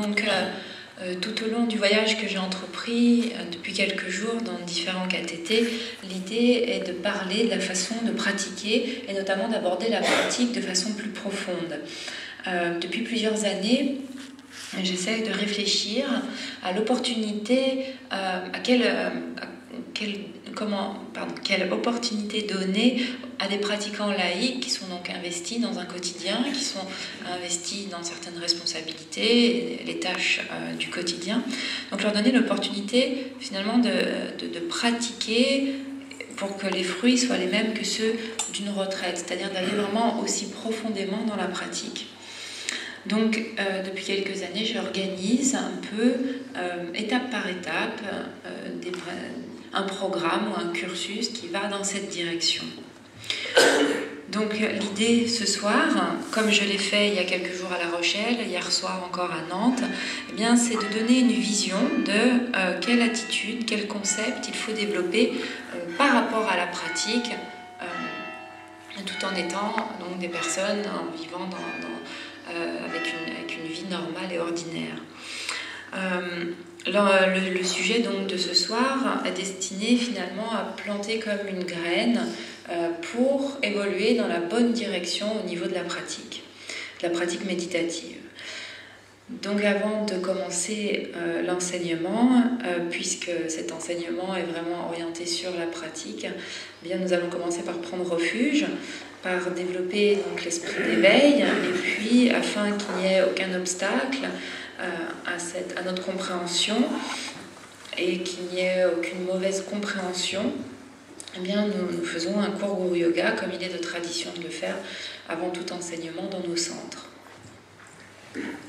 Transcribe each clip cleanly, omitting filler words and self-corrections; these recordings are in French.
Donc, tout au long du voyage que j'ai entrepris depuis quelques jours dans différents KTT, l'idée est de parler de la façon de pratiquer et notamment d'aborder la pratique de façon plus profonde. Depuis plusieurs années, j'essaie de réfléchir à l'opportunité, quelle opportunité donner à des pratiquants laïcs qui sont donc investis dans un quotidien, qui sont investis dans certaines responsabilités, les tâches du quotidien. Donc leur donner l'opportunité finalement de pratiquer pour que les fruits soient les mêmes que ceux d'une retraite, c'est-à-dire d'aller vraiment aussi profondément dans la pratique. Donc, depuis quelques années, j'organise un peu, étape par étape, un programme ou un cursus qui va dans cette direction. Donc, l'idée ce soir, comme je l'ai fait il y a quelques jours à La Rochelle, hier soir encore à Nantes, eh bien, c'est de donner une vision de quelle attitude, quel concept il faut développer par rapport à la pratique, tout en étant donc des personnes en vivant avec une vie normale et ordinaire. Le sujet donc de ce soir est destiné finalement à planter comme une graine pour évoluer dans la bonne direction au niveau de la pratique méditative. Donc avant de commencer l'enseignement, puisque cet enseignement est vraiment orienté sur la pratique, eh bien nous allons commencer par prendre refuge, par développer donc l'esprit d'éveil, et puis afin qu'il n'y ait aucun obstacle à notre compréhension et qu'il n'y ait aucune mauvaise compréhension, eh bien nous faisons un cours Guru Yoga comme il est de tradition de le faire avant tout enseignement dans nos centres.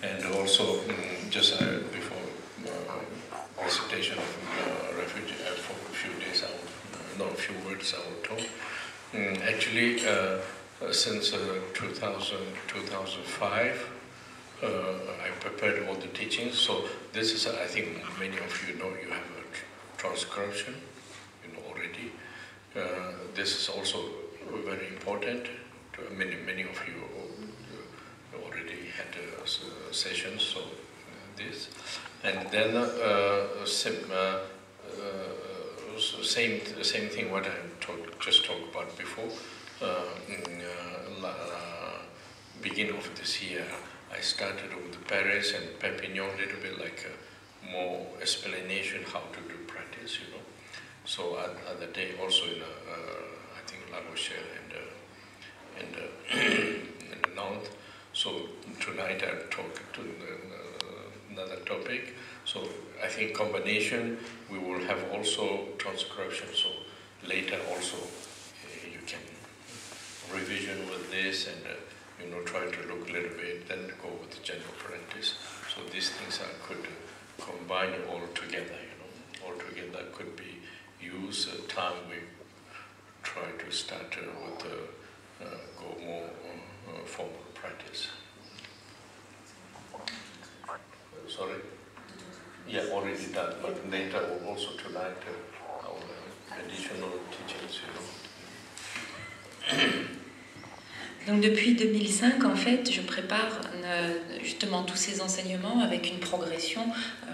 And also, just before recitation of refuge, for a few days, a few words I will talk. Actually, since 2005, I prepared all the teachings. So this is, I think, many of you know, you have a transcription, already. This is also very important. Many of you already had sessions, so this, and then same thing what I just talked about before. Beginning of this year, I started with Paris and Perpignan, a little bit like more explanation how to do practice, So at the day also in I think La Rochelle and Nantes. So tonight I'll talk to another topic. So I think combination, we will have also transcription. So later also you can revision with this and try to look a little bit, then go with the general practice. So these things I could combine all together. All together could be used. Time we try to start with go more formal practice. Sorry? Yeah, already done, but later also tonight our additional teachings, Donc depuis 2005, en fait, je prépare justement tous ces enseignements avec une progression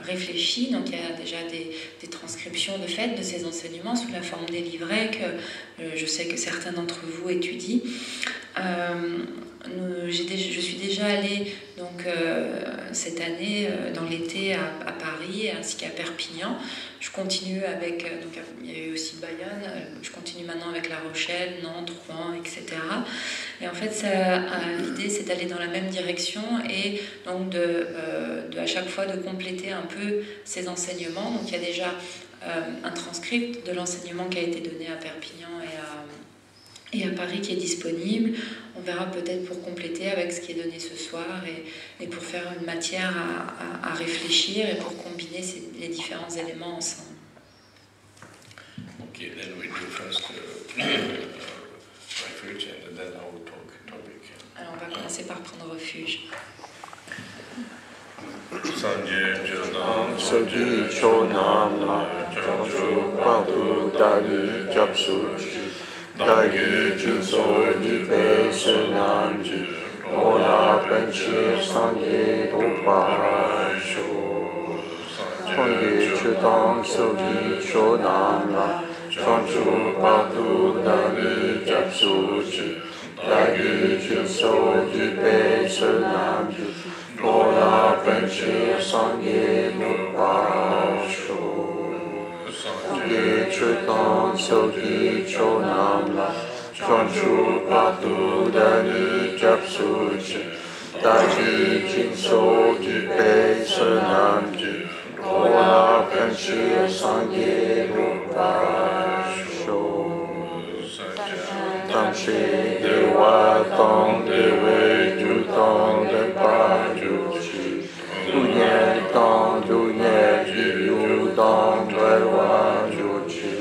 réfléchie. Donc il y a déjà des transcriptions de fait de ces enseignements sous la forme des livrets que je sais que certains d'entre vous étudient. Je suis déjà allée donc, cette année dans l'été à Paris ainsi qu'à Perpignan. Je continue avec, donc il y a eu aussi Bayonne, je continue maintenant avec La Rochelle, Nantes, Rouen, etc. Et en fait, l'idée c'est d'aller dans la même direction et donc à chaque fois de compléter un peu ces enseignements. Donc il y a déjà un transcript de l'enseignement qui a été donné à Perpignan et à Paris qui est disponible. On verra peut-être pour compléter avec ce qui est donné ce soir et pour faire une matière à réfléchir et pour combiner les différents éléments ensemble. Okay, then we do first refuge and then I will talk topic. Alors on va commencer par prendre refuge. Sanje Jonam Soju Chonam La Janju Padu Dalu Japsu Dayu Juso Lipe Senanju Ola Benchi Sanye Dopa Sangye Chutang Sogi Chonam La Chanchu Patu Dani Japsu Chi Dagi Jinso Jipe Sunam Ju Lola Penchi Sangye Nupa Shu Sangye Chutang Sogi Chonam La Chanchu Patu Dani Japsu Chi Dagi Jinso Jipe Sunam Ju Lola Penchi Sangye Nupa Shu Tamshi Dewa Tong Dewe Ju Tong Depa Ju Chi Du Nye Tong Du Nye Ji Yu Tong Dewa Ju Chi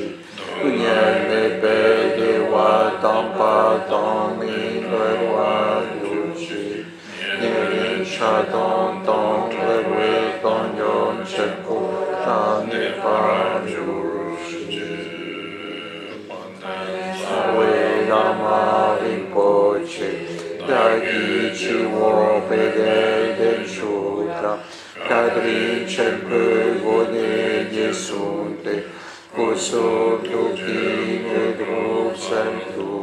Du Nye Nebe Dewa Tong Pa Tong Mi Dewa Ju Chi Nye Cha Tong Tong Dewe Tong Yon Che Ko Ta Nepa Ju Chi Sawe Lama Rinpoche Dagi Chi Wo Pede Den Shutra Kadri Chenpe Gode Yesunte Kuso Tuki Nedrup Sentus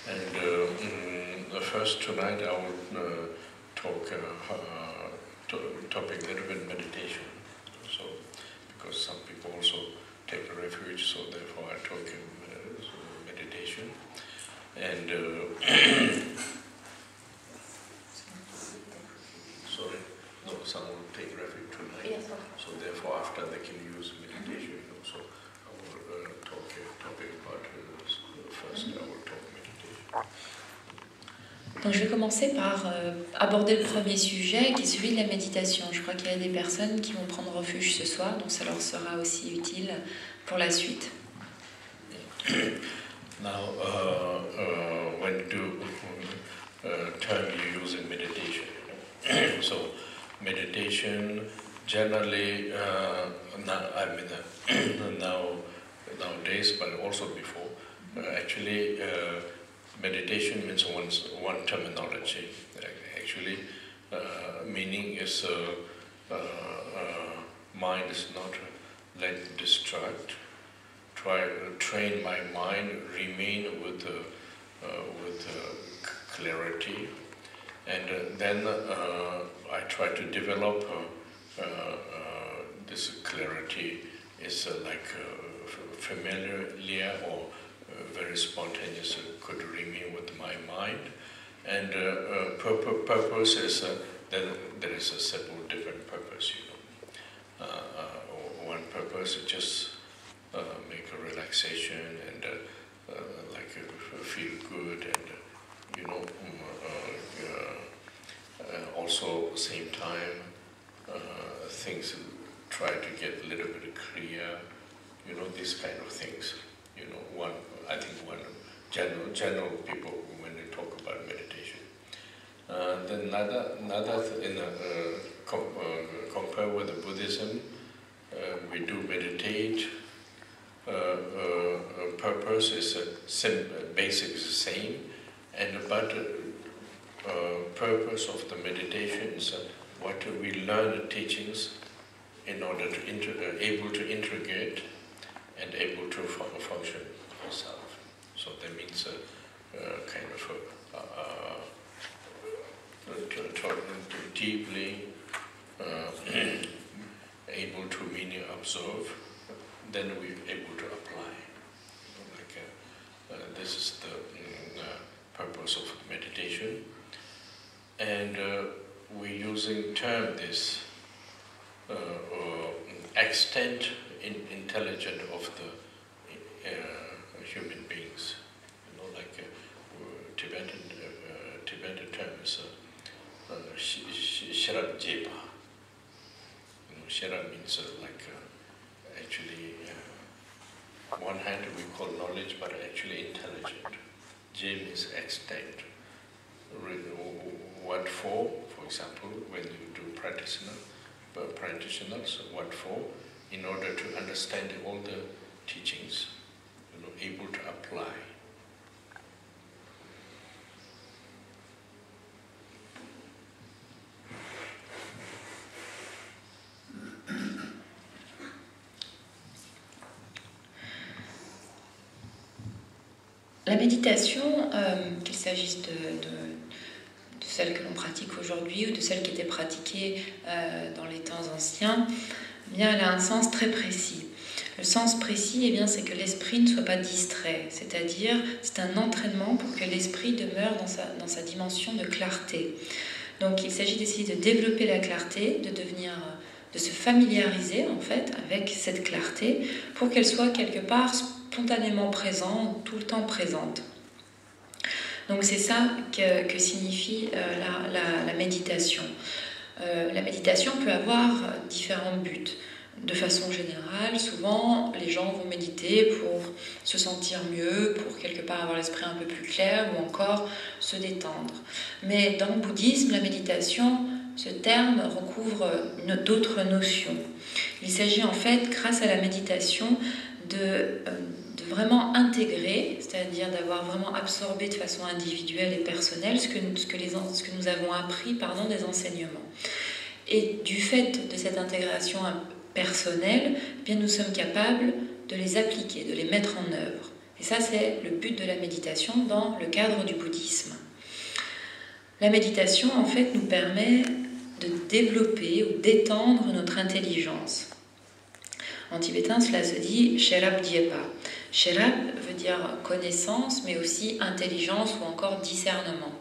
And first tonight I will talk topic a little bit meditation. So because some people also take a refuge, so therefore I talk meditation. And sorry, no, some will take refuge tonight. Yes, so therefore after they can use meditation. So I will talk a topic about first I will talk meditation. Donc je vais commencer par aborder le premier sujet qui est celui de la méditation. Je crois qu'il y a des personnes qui vont prendre refuge ce soir, donc ça leur sera aussi utile pour la suite. Now, when you do term you use in meditation, so meditation generally, nowadays, but also before, actually. Meditation means one terminology. Actually, meaning is mind is not let distract. Train my mind, remain with clarity, and then I try to develop this clarity. Is like familiar or very spontaneous, could remain with my mind, and purpose is then there is a several different purpose. One purpose is just make a relaxation and feel good, and also same time things try to get a little bit clear. These kind of things. I think one general people when they talk about meditation. Then another compare with the Buddhism, we do meditate. Purpose is basic is the same, but purpose of the meditation is what we learn the teachings in order to able to integrate and able to function ourselves. So that means kind of to deeply able to meaning observe, then we're able to apply. This is the purpose of meditation, and we're using term this extent intelligent of the human beings. Tibetan term is Sherab Jepa. Sherab means actually one hand we call knowledge, but actually intelligent. J means extent. What for? For example, when you do practitioners, what for? In order to understand all the teachings, able to apply. La méditation, qu'il s'agisse de celle que l'on pratique aujourd'hui ou de celle qui était pratiquée dans les temps anciens, eh bien, elle a un sens très précis. Le sens précis, eh bien, c'est que l'esprit ne soit pas distrait, c'est-à-dire c'est un entraînement pour que l'esprit demeure dans sa dimension de clarté. Donc il s'agit d'essayer de développer la clarté, de se familiariser en fait avec cette clarté pour qu'elle soit quelque part spontanément présente, tout le temps présente. Donc c'est ça que signifie la méditation. La méditation peut avoir différents buts. De façon générale, souvent, les gens vont méditer pour se sentir mieux, pour quelque part avoir l'esprit un peu plus clair ou encore se détendre. Mais dans le bouddhisme, la méditation, ce terme recouvre d'autres notions. Il s'agit en fait, grâce à la méditation, de vraiment intégrer, c'est-à-dire d'avoir vraiment absorbé de façon individuelle et personnelle ce que nous avons appris des enseignements. Et du fait de cette intégration personnelle, eh bien nous sommes capables de les appliquer, de les mettre en œuvre. Et ça, c'est le but de la méditation dans le cadre du bouddhisme. La méditation, en fait, nous permet de développer ou d'étendre notre intelligence. En tibétain, cela se dit Sherab Diepa. Sherab veut dire connaissance, mais aussi intelligence ou encore discernement.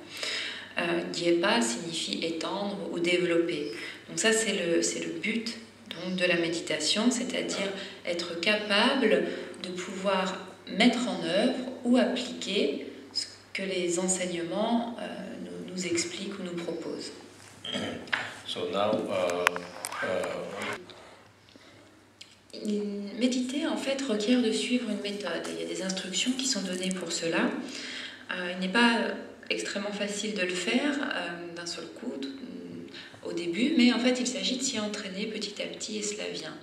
Diepa signifie étendre ou développer. Donc ça, c'est le but donc, de la méditation, c'est-à-dire être capable de pouvoir mettre en œuvre ou appliquer ce que les enseignements nous expliquent ou nous proposent. So now, Méditer, en fait, requiert de suivre une méthode. Il y a des instructions qui sont données pour cela. Il n'est pas extrêmement facile de le faire d'un seul coup, au début, mais en fait, il s'agit de s'y entraîner petit à petit et cela vient.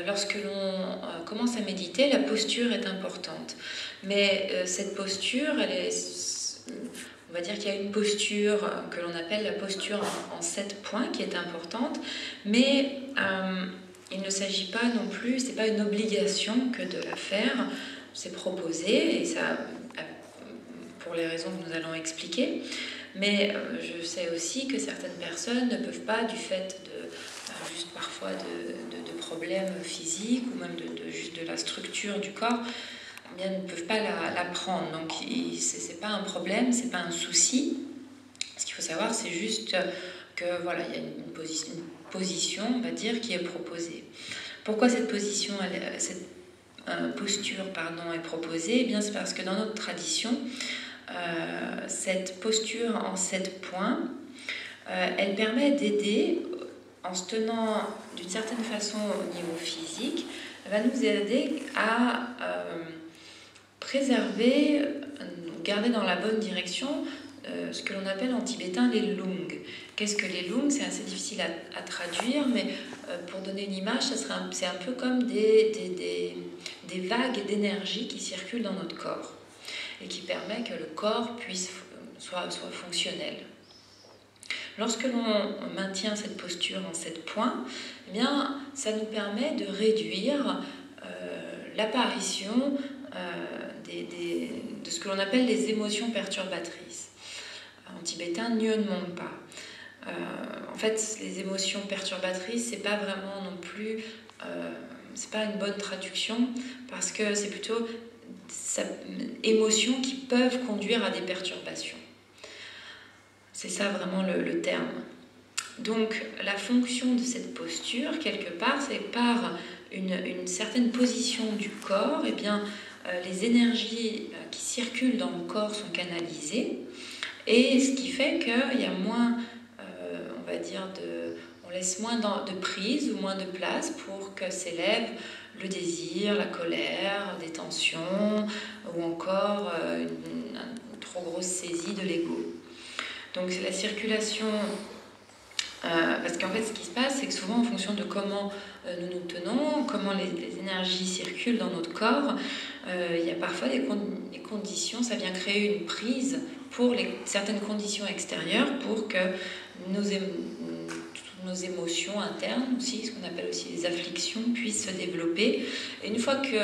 Lorsque l'on commence à méditer, la posture est importante. Mais cette posture, on va dire qu'il y a une posture que l'on appelle la posture en 7 points qui est importante, mais il ne s'agit pas non plus, c'est pas une obligation que de la faire, c'est proposé, et ça, pour les raisons que nous allons expliquer. Mais je sais aussi que certaines personnes ne peuvent pas, du fait juste parfois de problèmes physiques ou même juste de la structure du corps, eh bien, ne peuvent pas la prendre. Donc c'est pas un problème, c'est pas un souci. Ce qu'il faut savoir, c'est juste que voilà, il y a une position, on va dire, qui est proposée. Pourquoi cette posture est proposée? Eh bien, c'est parce que dans notre tradition, cette posture en 7 points, elle permet d'aider, en se tenant d'une certaine façon au niveau physique, elle va nous aider à préserver, garder dans la bonne direction ce que l'on appelle en tibétain les lungs. Qu'est-ce que les lungs? C'est assez difficile à traduire, mais pour donner une image, c'est un peu comme des vagues d'énergie qui circulent dans notre corps et qui permet que le corps soit fonctionnel. Lorsque l'on maintient cette posture en 7 points, eh bien, ça nous permet de réduire l'apparition de ce que l'on appelle les émotions perturbatrices. En tibétain, Nyön Mongpa. En fait, les émotions perturbatrices, c'est pas vraiment non plus, c'est pas une bonne traduction parce que c'est plutôt émotions qui peuvent conduire à des perturbations. C'est ça vraiment le terme. Donc la fonction de cette posture, quelque part, c'est par une certaine position du corps, eh bien, les énergies qui circulent dans le corps sont canalisées, et ce qui fait qu'il y a moins, on va dire, on laisse moins de prise ou moins de place pour que s'élève le désir, la colère, des tensions ou encore une trop grosse saisie de l'ego. Donc c'est la circulation, parce qu'en fait ce qui se passe, c'est que souvent en fonction de comment nous nous tenons, comment les énergies circulent dans notre corps, il y a parfois des conditions, ça vient créer une prise pour certaines conditions extérieures pour que nos émotions internes aussi, ce qu'on appelle aussi les afflictions, puissent se développer. Et une fois que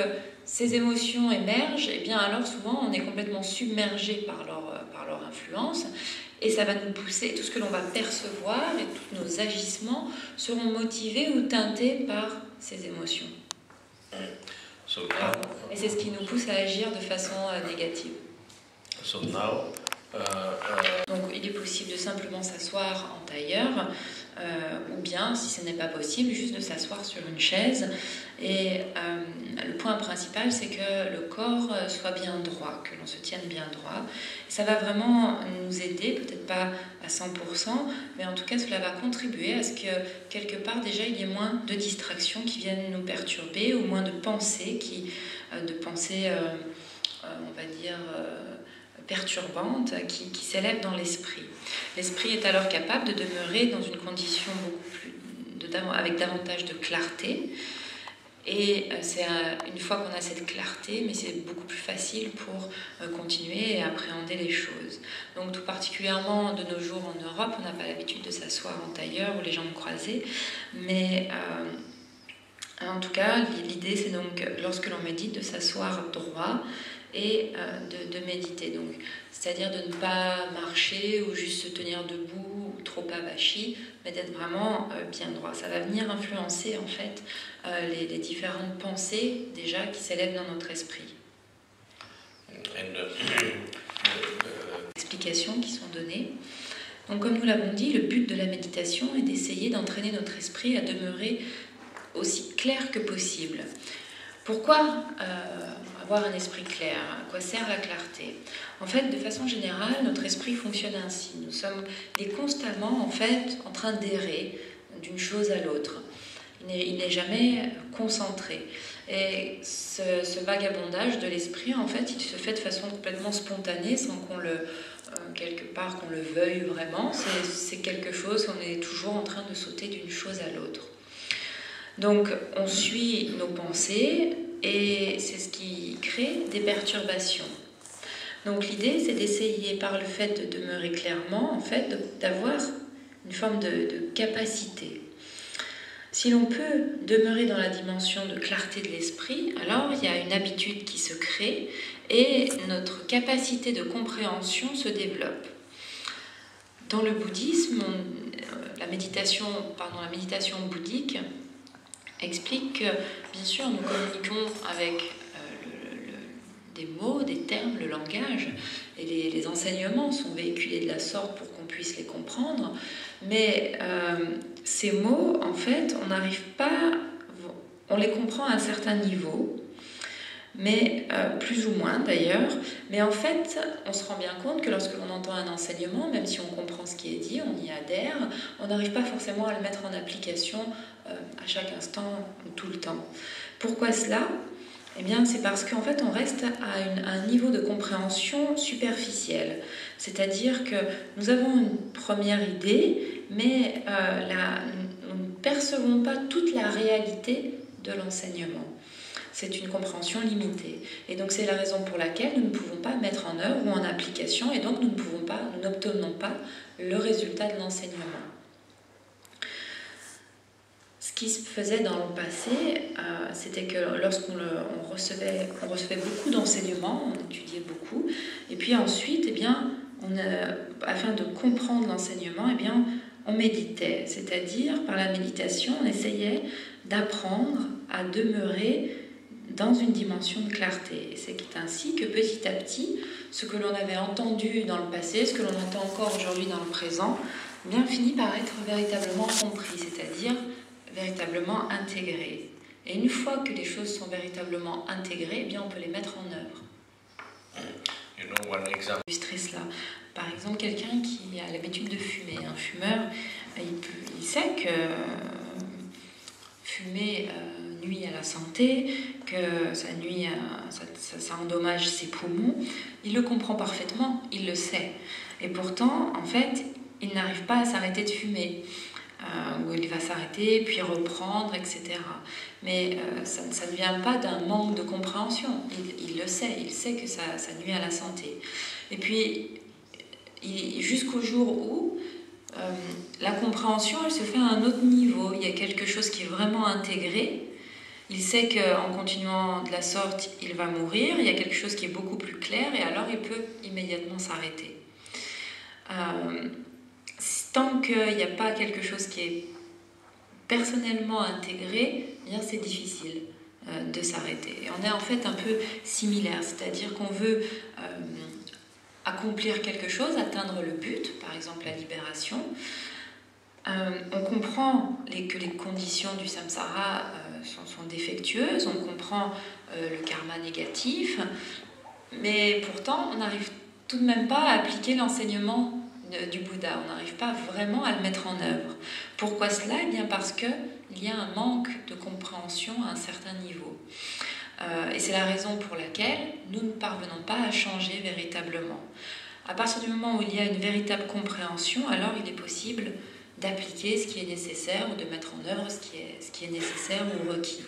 ces émotions émergent, eh bien alors souvent on est complètement submergé par leur influence, et ça va nous pousser, tout ce que l'on va percevoir et tous nos agissements seront motivés ou teintés par ces émotions. Et c'est ce qui nous pousse à agir de façon négative. Donc il est possible de simplement s'asseoir en tailleur, ou bien, si ce n'est pas possible, juste de s'asseoir sur une chaise. Et le point principal, c'est que le corps soit bien droit, que l'on se tienne bien droit. Et ça va vraiment nous aider, peut-être pas à 100%, mais en tout cas cela va contribuer à ce que quelque part déjà il y ait moins de distractions qui viennent nous perturber, ou moins de pensées on va dire perturbantes qui s'élèvent dans l'esprit. L'esprit est alors capable de demeurer dans une condition avec davantage de clarté, et c'est une fois qu'on a cette clarté, mais c'est beaucoup plus facile pour continuer et appréhender les choses. Donc tout particulièrement de nos jours en Europe, on n'a pas l'habitude de s'asseoir en tailleur ou les jambes croisées, mais en tout cas l'idée c'est donc lorsque l'on médite de s'asseoir droit et de méditer, donc c'est-à-dire de ne pas marcher ou juste se tenir debout ou trop avachi, mais d'être vraiment bien droit. Ça va venir influencer en fait les différentes pensées déjà qui s'élèvent dans notre esprit. Explications qui sont données. Donc comme nous l'avons dit, le but de la méditation est d'essayer d'entraîner notre esprit à demeurer aussi clair que possible. Pourquoi avoir un esprit clair? À quoi sert la clarté? En fait, de façon générale, notre esprit fonctionne ainsi. Nous sommes constamment en fait en train d'errer d'une chose à l'autre. Il n'est jamais concentré. Et ce vagabondage de l'esprit, en fait, il se fait de façon complètement spontanée, sans qu'on quelque part qu'on le veuille vraiment. C'est quelque chose, on est toujours en train de sauter d'une chose à l'autre. Donc, on suit nos pensées et c'est ce qui crée des perturbations. Donc, l'idée, c'est d'essayer, par le fait de demeurer clairement, en fait, d'avoir une forme de capacité. Si l'on peut demeurer dans la dimension de clarté de l'esprit, alors il y a une habitude qui se crée et notre capacité de compréhension se développe. Dans le bouddhisme, la méditation bouddhique explique que, bien sûr, nous communiquons avec des mots, des termes, le langage, et les enseignements sont véhiculés de la sorte pour qu'on puisse les comprendre, mais ces mots, en fait, on les comprend à un certain niveau, mais plus ou moins d'ailleurs, mais en fait, on se rend bien compte que lorsque l'on entend un enseignement, même si on comprend ce qui est dit, on y adhère, on n'arrive pas forcément à le mettre en application à chaque instant ou tout le temps. Pourquoi cela? Eh bien, c'est parce qu'en fait, on reste à un niveau de compréhension superficiel. C'est-à-dire que nous avons une première idée, mais nous ne percevons pas toute la réalité de l'enseignement. C'est une compréhension limitée. Et donc, c'est la raison pour laquelle nous ne pouvons pas mettre en œuvre ou en application, et donc nous n'obtenons pas le résultat de l'enseignement. Ce qui se faisait dans le passé, c'était que lorsqu'on recevait beaucoup d'enseignements, on étudiait beaucoup, et puis ensuite, eh bien, afin de comprendre l'enseignement, eh bien, on méditait. C'est-à-dire, par la méditation, on essayait d'apprendre à demeurer dans une dimension de clarté. Et c'est ainsi que petit à petit, ce que l'on avait entendu dans le passé, ce que l'on entend encore aujourd'hui dans le présent, eh bien, finit par être véritablement compris, c'est-à-dire véritablement intégré. Et une fois que les choses sont véritablement intégrées, eh bien on peut les mettre en œuvre. Illustrer cela. Par exemple, quelqu'un qui a l'habitude de fumer, un fumeur, il sait que fumer nuit à la santé, que ça endommage ses poumons. Il le comprend parfaitement, il le sait. Et pourtant, en fait, il n'arrive pas à s'arrêter de fumer. Où il va s'arrêter, puis reprendre, etc. Mais ça ne vient pas d'un manque de compréhension. Il le sait, il sait que ça nuit à la santé. Et puis, jusqu'au jour où La compréhension, elle se fait à un autre niveau. Il y a quelque chose qui est vraiment intégré. Il sait qu'en continuant de la sorte, il va mourir. Il y a quelque chose qui est beaucoup plus clair et alors il peut immédiatement s'arrêter. Tant qu'il n'y a pas quelque chose qui est personnellement intégré, eh bien c'est difficile de s'arrêter. Et on est en fait un peu similaire, c'est-à-dire qu'on veut accomplir quelque chose, atteindre le but, par exemple la libération. On comprend que les conditions du samsara sont défectueuses, on comprend le karma négatif, mais pourtant on n'arrive tout de même pas à appliquer l'enseignement du Bouddha, on n'arrive pas vraiment à le mettre en œuvre. Pourquoi cela ? Eh bien parce qu'il y a un manque de compréhension à un certain niveau. Et c'est la raison pour laquelle nous ne parvenons pas à changer véritablement. À partir du moment où il y a une véritable compréhension, alors il est possible d'appliquer ce qui est nécessaire ou de mettre en œuvre ce qui est nécessaire ou requis.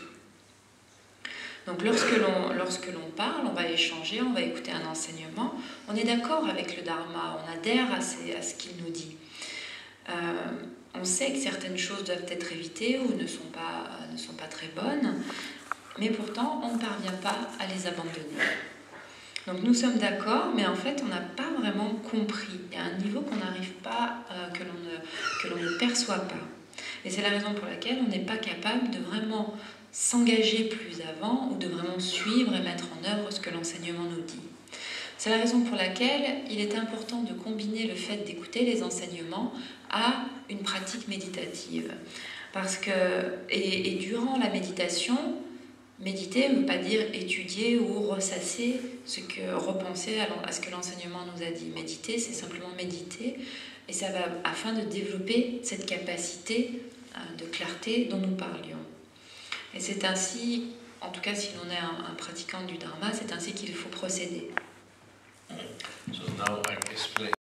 Donc lorsque l'on parle, on va échanger, on va écouter un enseignement, on est d'accord avec le Dharma, on adhère à ce qu'il nous dit. On sait que certaines choses doivent être évitées ou ne sont pas très bonnes, mais pourtant on ne parvient pas à les abandonner. Donc nous sommes d'accord, mais en fait on n'a pas vraiment compris. Il y a un niveau qu'on n'arrive pas, que l'on ne perçoit pas. Et c'est la raison pour laquelle on n'est pas capable de vraiment s'engager plus avant ou de vraiment suivre et mettre en œuvre ce que l'enseignement nous dit. C'est la raison pour laquelle il est important de combiner le fait d'écouter les enseignements à une pratique méditative. Parce que, et durant la méditation, méditer ne veut pas dire étudier ou ressasser, repenser à ce que l'enseignement nous a dit. Méditer, c'est simplement méditer, et ça va afin de développer cette capacité de clarté dont nous parlions. Et c'est ainsi, en tout cas si l'on est un pratiquant du Dharma, c'est ainsi qu'il faut procéder. So now I'm explaining.